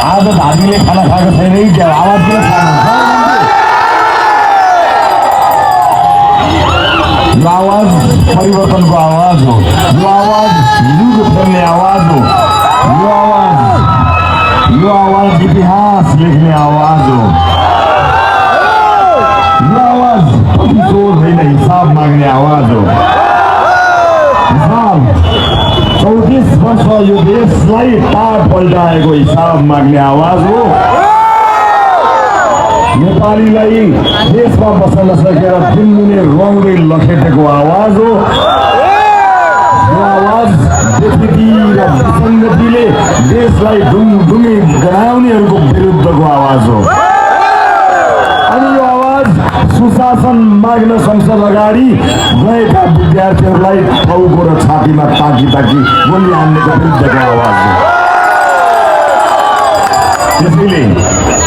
आज धामीले खाना खाएको छैन कि क्या आवाज किन खानुहुन्छ यो आवाज परिवर्तनको आवाज हो यो आवाज हिजोको फेर्ने आवाज हो यो आवाज इतिहास लेख्ने आवाज हो यो आवाज प्रतिशोध होइन हिसाब माग्ने आवाज हो 34 वर्ष यो देशलाई टाढ पल्टाएको हिसाब माग्ने आवाज हो नेपालीलाई देशमा बस्न नसकेर दिनदिनै रङले लखेटेको आवाज हो यो आवाज व्यक्ति र विसङ्गतिले देशलाई ढुङ्गे गराउनेहरूको विरुद्धको आवाज हो अनि यो आवाज सुशासन माग्न संसद अगाडि गएका विद्यार्थीहरूलाई टाउको र छातीमा ताकी गोली हान्नेको विरुद्धको आवाज हो त्यसैले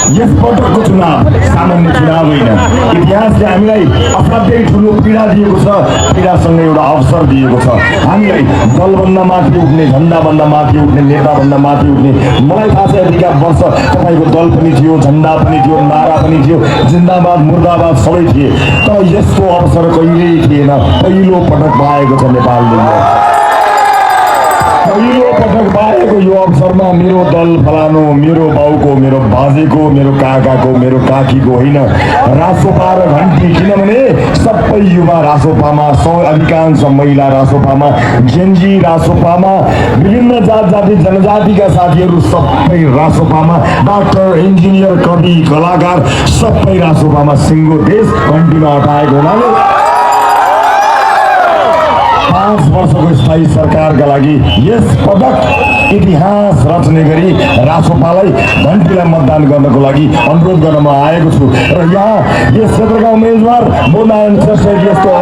यस पटकको चुनाव सामान्य चुनाव होइन इतिहासले हामीलाई असाध्यै ठुलो पीडा दिएको छ पीडासँग एउटा अवसर दिएको छ हामीलाई दलभन्दा माथि उठ्ने झन्डाभन्दा माथि उठ्ने नेताभन्दा माथि उठ्ने मलाई थाहा छ यतिका वर्ष तपाईँको दल पनि थियो झन्डा पनि थियो नारा पनि थियो जिन्दाबाद मुर्दाबाद सबै थिए तर यसको अवसर कहिल्यै थिएन पहिलो पटक पाएको छ नेपालले पहिलो पटक पाएको यो अवसरमा मेरो दल फलानु मेरो बाउको मेरो बाजेको मेरो काकाको मेरो काकीको होइन रासोपा र घन्टी किनभने सबै युवा रासोपामा अधिकांश महिला रासोपामा जेन्जी रासोपामा विभिन्न जात जाति जनजातिका साथीहरू सबै रासोपामा डाक्टर इन्जिनियर कवि कलाकार सबै रासोपामा सिङ्गो देश घन्टीमा हटाएको हुनाले 5 वर्षको स्थायी सरकारका लागि यस पटक इतिहास रच्ने गरी रासोपालाई घन्टीलाई मतदान गर्नको लागि अनुरोध गर्न म आएको छु र यहाँ यस क्षेत्रका उम्मेदवार मोनायन श्रेष्ठ यस्तो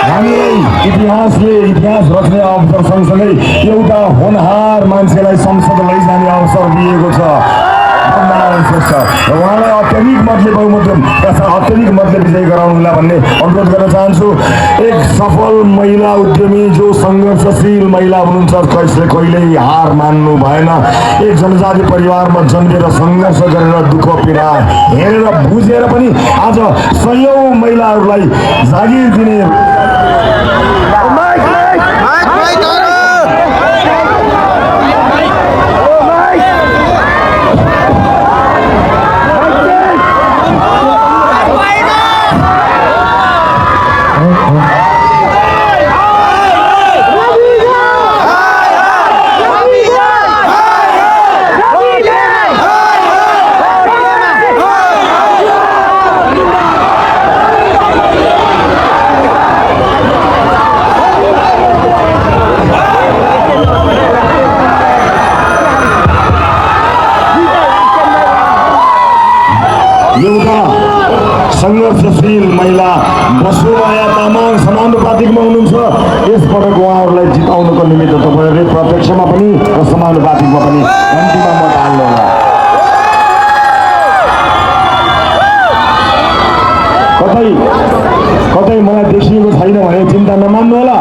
हामीलाई इतिहास रच्ने अवसर सँगसँगै एउटा होनहार मान्छेलाई संसद लैजाने अवसर दिएको छ उहाँलाई अत्यधिक मतले अत्यधिक मतले विजय गराउनुहोला भन्ने अनुरोध गर्न चाहन्छु एक सफल महिला उद्यमी जो सङ्घर्षशील महिला हुनुहुन्छ कहिल्यै हार मान्नु भएन एक जनजाति परिवारमा जन्मेर सङ्घर्ष गरेर दुःख पीडा हेरेर बुझेर पनि आज सयौं महिलाहरूलाई जागिर दिने संघर्षशील महिला बसुमाया तामाङ समानुपातिकमा हुनुहुन्छ यसपटक उहाँहरूलाई जिताउनको निमित्त तपाईँहरूले प्रत्यक्षमा पनि र समानुपातिकमा पनि घन्टीमा मत हाल्नुहोला कतै मलाई देखिएको छैन भने चिन्ता नमान्नुहोला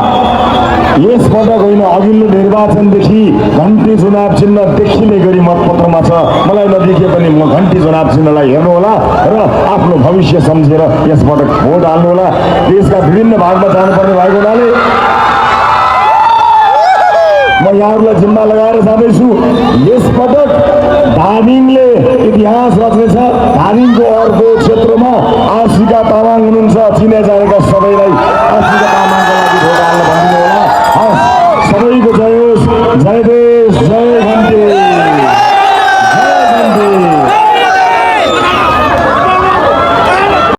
यसपटक होइन अघिल्लो निर्वाचनदेखि घन्टी चुनाव चिन्ह देखिने गरी मतपत्रमा छ मलाई नदेखिए पनि म घन्टी चुनाव चिन्हलाई हेर्नुहोला र आफ्नो भविष्य सम्झेर यसपटक भोट हाल्नुहोला देशका विभिन्न भागमा जानुपर्ने भएको हुनाले म यहाँहरूलाई जिम्मा लगाएर जाँदैछु यसपटक धादिङले इतिहास रच्नेछ धादिङको अर्को क्षेत्रमा आशिका तामाङ हुनुहुन्छ चिने जानेका सबैलाई आशिका